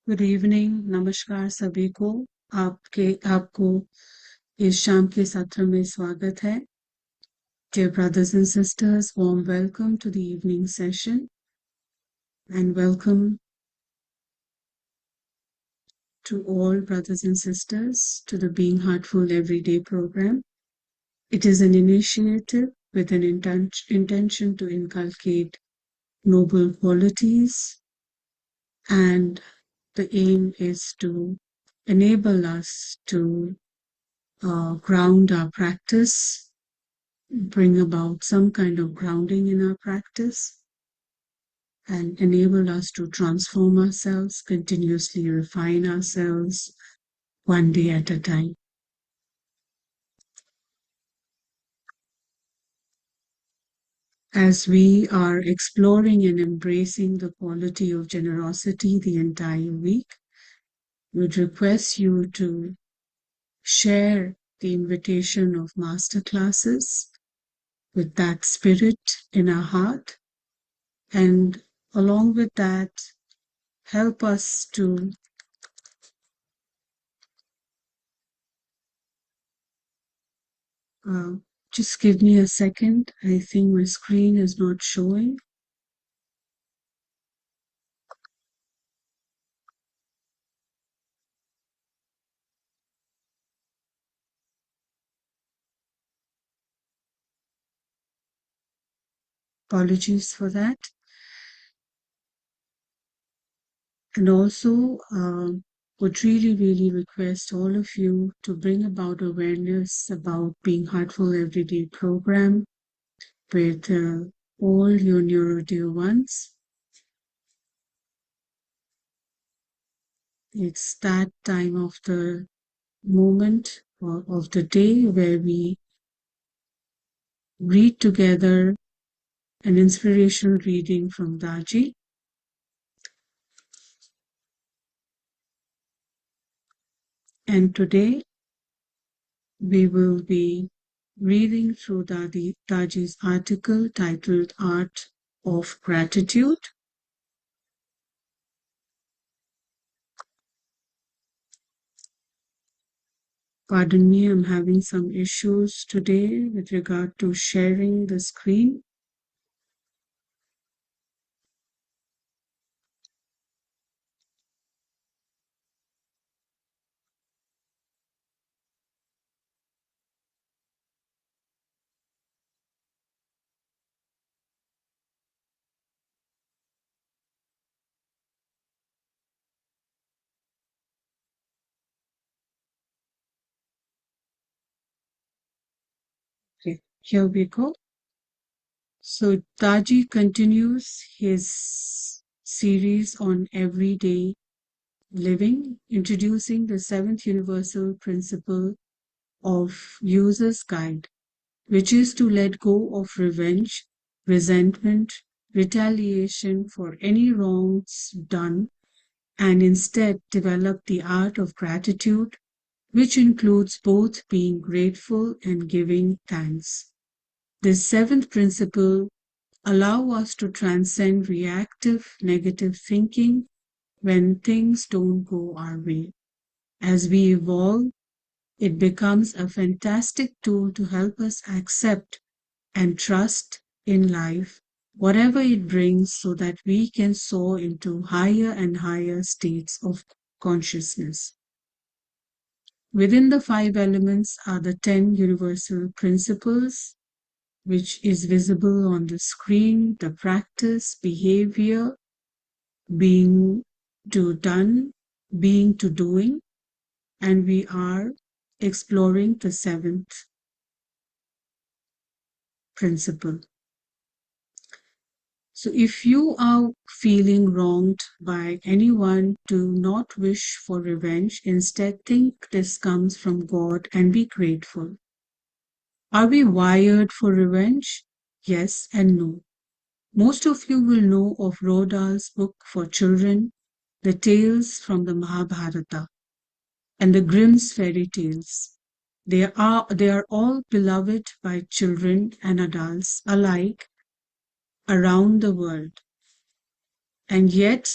Good evening, नमस्कार सभी को। आपको इस शाम के सत्र में स्वागत है। Dear brothers and sisters, warm welcome to the evening session and welcome to all brothers and sisters to the Being Heartful Everyday program. It is an initiative with an intention to inculcate noble qualities, and the aim is to enable us to ground our practice, bring about some kind of grounding in our practice, and enable us to transform ourselves, continuously refine ourselves one day at a time. As we are exploring and embracing the quality of generosity the entire week, would request you to share the invitation of master classes with that spirit in our heart, and along with that, help us to just give me a second. I think my screen is not showing. Apologies for that. And also, would really request all of you to bring about awareness about Being Heartful Everyday program with all your neuro dear ones. It's that time of the moment or of the day where we read together an inspirational reading from Daji. And today we will be reading through Daji's article titled Art of Gratitude. Pardon me, I'm having some issues today with regard to sharing the screen. Okay, here we go. So Daji continues his series on everyday living, introducing the seventh universal principle of user's guide, which is to let go of revenge, resentment, retaliation for any wrongs done, and instead develop the art of gratitude, which includes both being grateful and giving thanks. This seventh principle allows us to transcend reactive negative thinking when things don't go our way. As we evolve, it becomes a fantastic tool to help us accept and trust in life, whatever it brings, so that we can soar into higher and higher states of consciousness. Within the 5 elements are the 10 universal principles, which is visible on the screen: the practice, behavior, being to done, being to doing, and we are exploring the 7th principle. So if you are feeling wronged by anyone, do not wish for revenge. Instead, think this comes from God and be grateful. Are we wired for revenge? Yes and no. Most of you will know of Roald Dahl's book for children, The Tales from the Mahabharata, and the Grimm's fairy tales. They are all beloved by children and adults alike around the world. And yet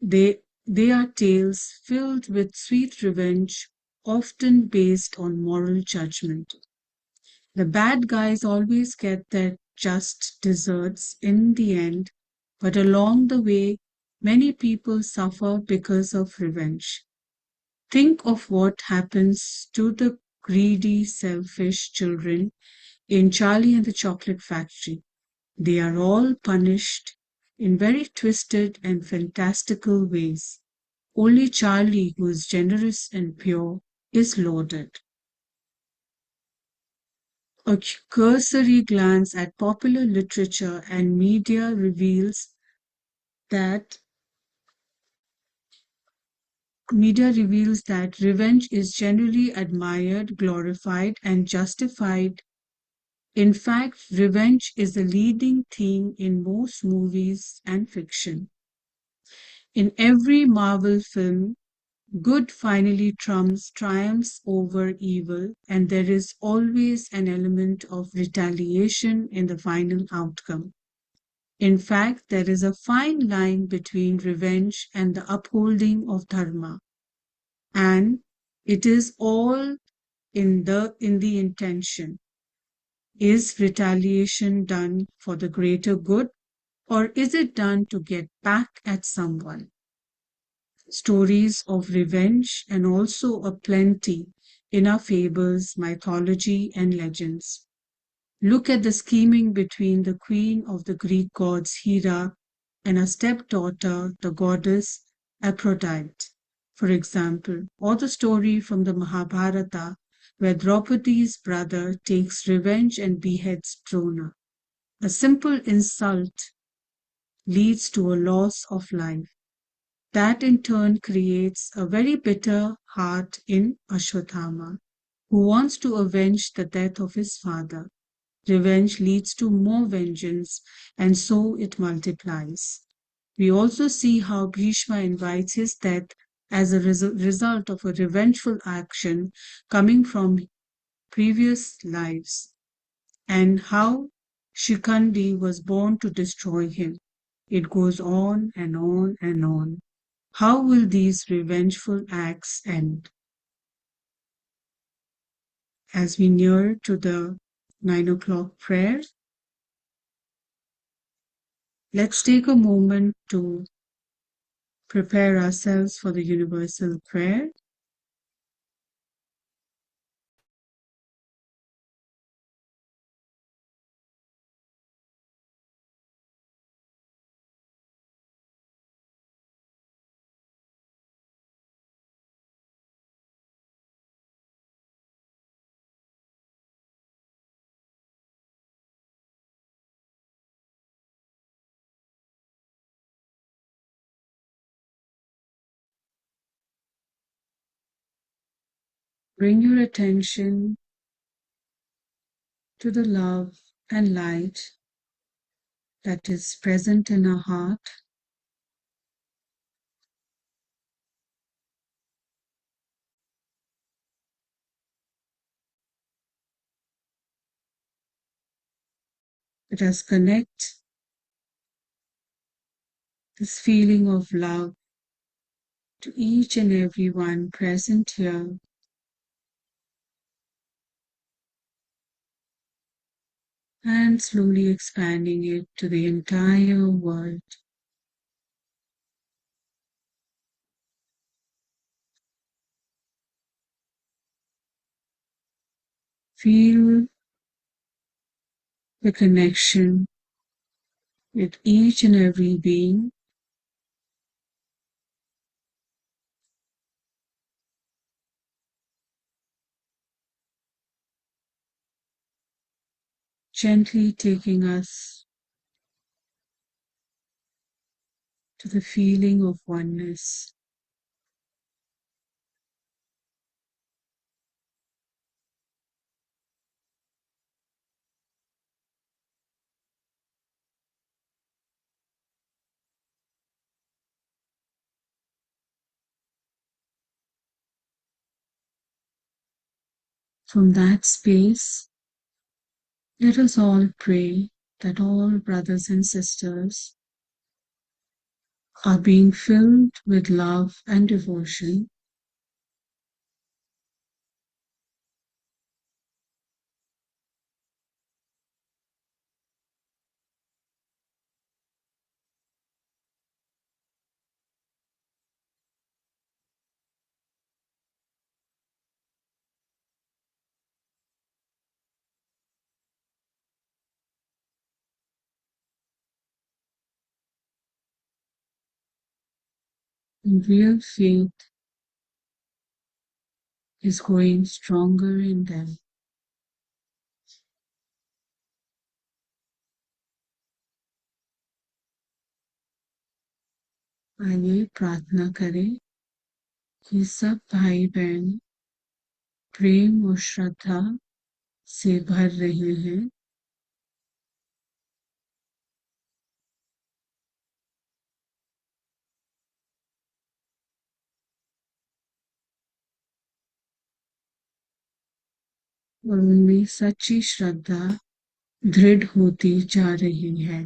they They are tales filled with sweet revenge, often based on moral judgment. The bad guys always get their just desserts in the end, but along the way, many people suffer because of revenge. Think of what happens to the greedy, selfish children in Charlie and the Chocolate Factory. They are all punished in very twisted and fantastical ways. Only Charlie, who is generous and pure, is lauded. A cursory glance at popular literature and that media reveals that revenge is generally admired, glorified, and justified. In fact, revenge is a leading theme in most movies and fiction. In every Marvel film, good finally triumphs over evil, and there is always an element of retaliation in the final outcome. In fact, there is a fine line between revenge and the upholding of dharma, and it is all in the intention. Is retaliation done for the greater good, or is it done to get back at someone? Stories of revenge and also a plenty in our fables, mythology, and legends. Look at the scheming between the queen of the Greek gods Hera and her stepdaughter, the goddess Aphrodite, for example, or the story from the Mahabharata where Draupadi's brother takes revenge and beheads Drona. A simple insult leads to a loss of life. That in turn creates a very bitter heart in Ashwatthama, who wants to avenge the death of his father. Revenge leads to more vengeance, and so it multiplies. We also see how Bhishma invites his death as a result of a revengeful action coming from previous lives, and how Shikandi was born to destroy him. It goes on and on and on. How will these revengeful acts end? As we near to the 9 o'clock prayer, let's take a moment to prepare ourselves for the universal prayer. Bring your attention to the love and light that is present in our heart. Let us connect this feeling of love to each and every one present here, and slowly expanding it to the entire world. Feel the connection with each and every being. Gently taking us to the feeling of oneness. From that space, let us all pray that all brothers and sisters are being filled with love and devotion. And real faith is growing stronger in them. आइए प्रार्थना करें कि सब भाई बहन प्रेम और श्रद्धा से भर रहे हैं और उनमें सच्ची श्रद्धा दृढ़ होती जा रही है.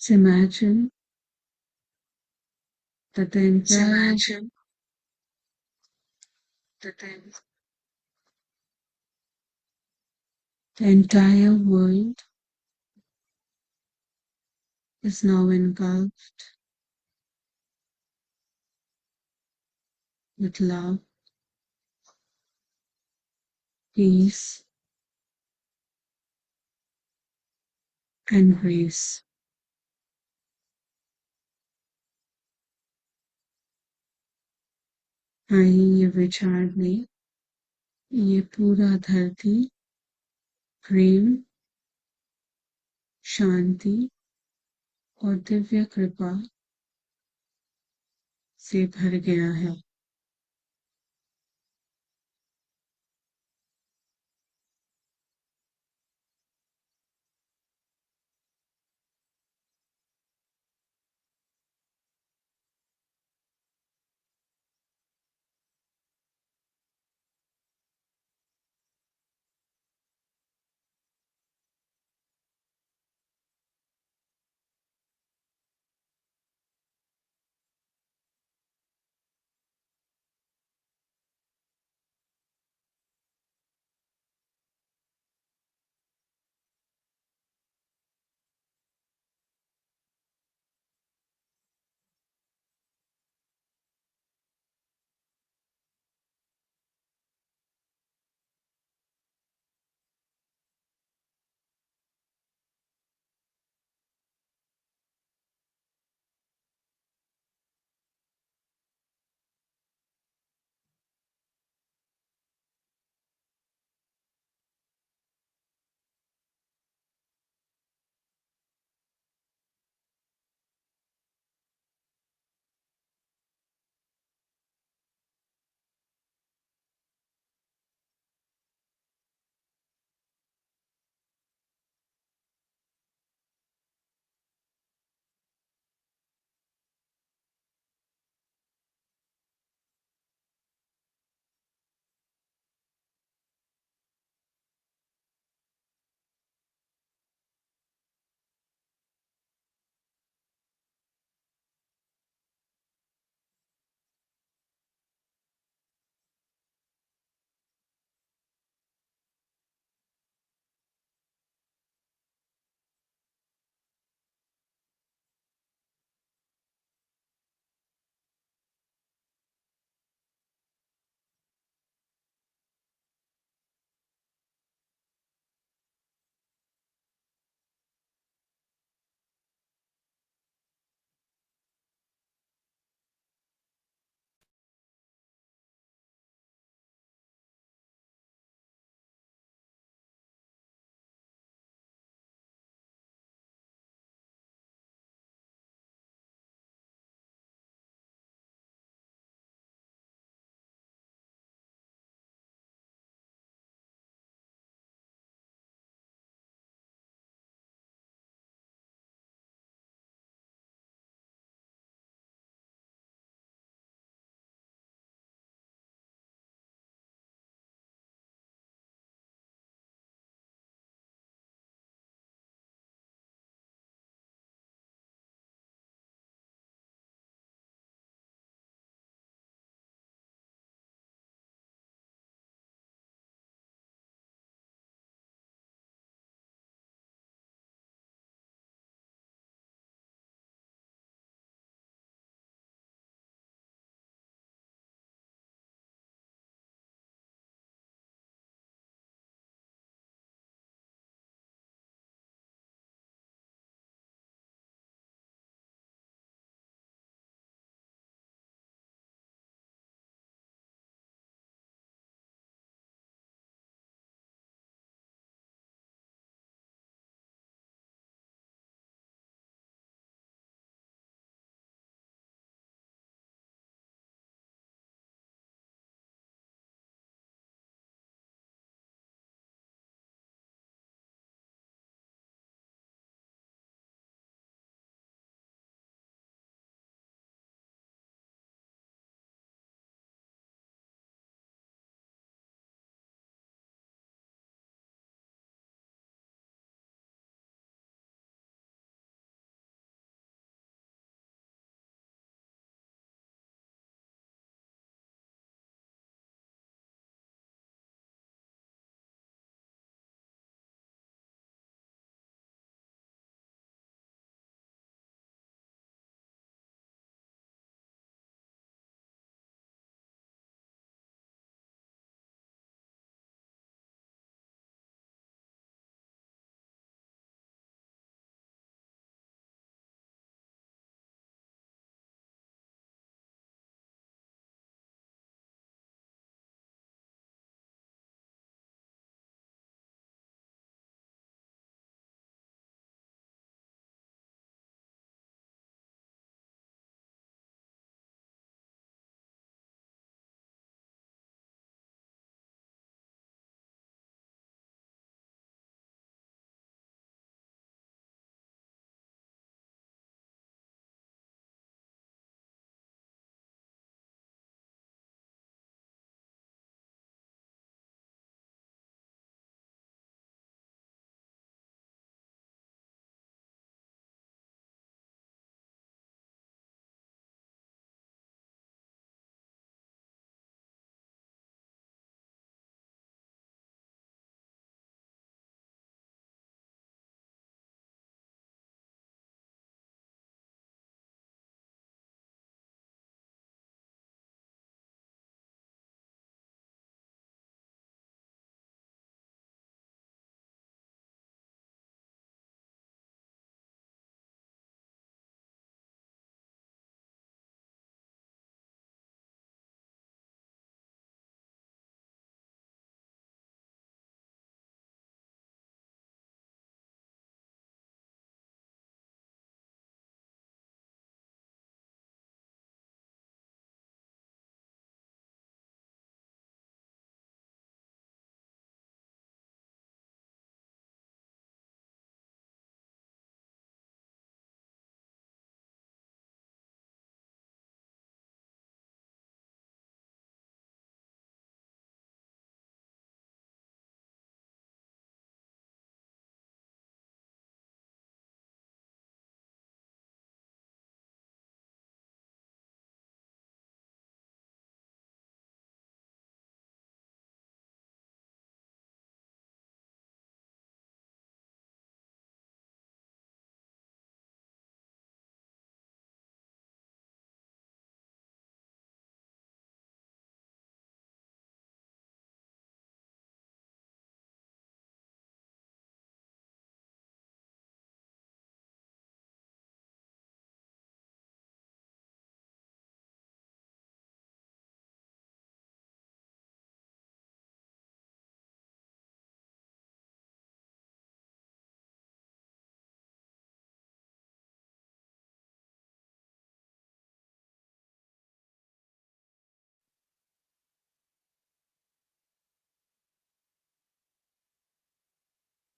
So imagine that the entire world is now engulfed with love, peace, and grace. आई ये विचार में ये पूरा धरती प्रेम, शांति और दिव्य कृपा से भर गया है।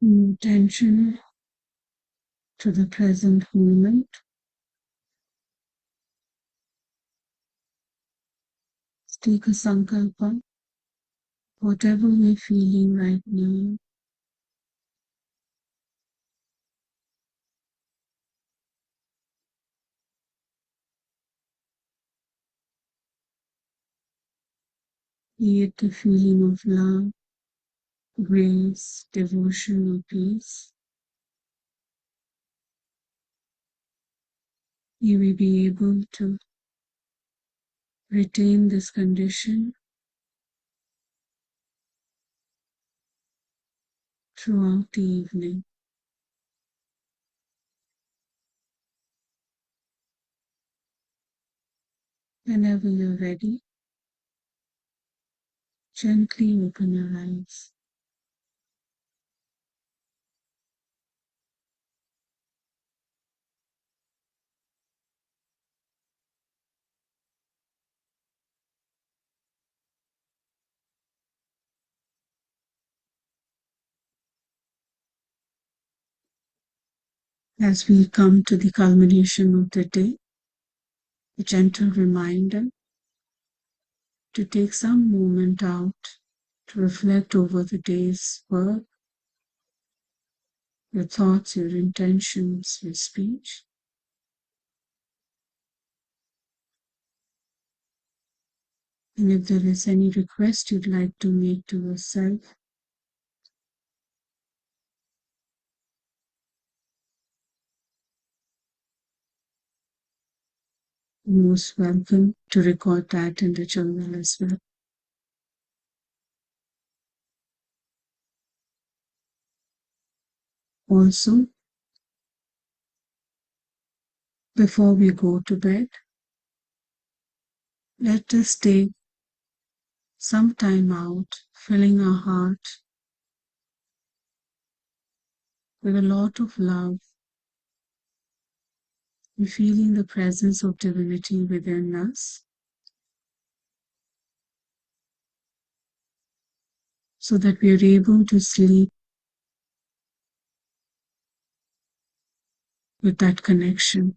Attention to the present moment. Take a sankalpa, whatever we're feeling right now. Be it the feeling of love, grace, devotion, or peace. You will be able to retain this condition throughout the evening. Whenever you're ready, gently open your eyes. As we come to the culmination of the day, a gentle reminder to take some moment out to reflect over the day's work, your thoughts, your intentions, your speech. And if there is any request you'd like to make to yourself, you're most welcome to record that in the journal as well. Also, before we go to bed, let us take some time out, filling our heart with a lot of love and feeling the presence of divinity within us, so that we are able to sleep with that connection.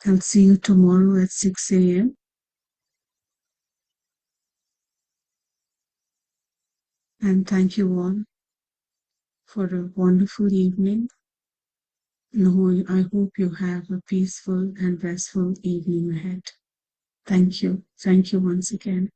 I'll see you tomorrow at 6 a.m. And thank you all for a wonderful evening. And I hope you have a peaceful and restful evening ahead. Thank you. Thank you once again.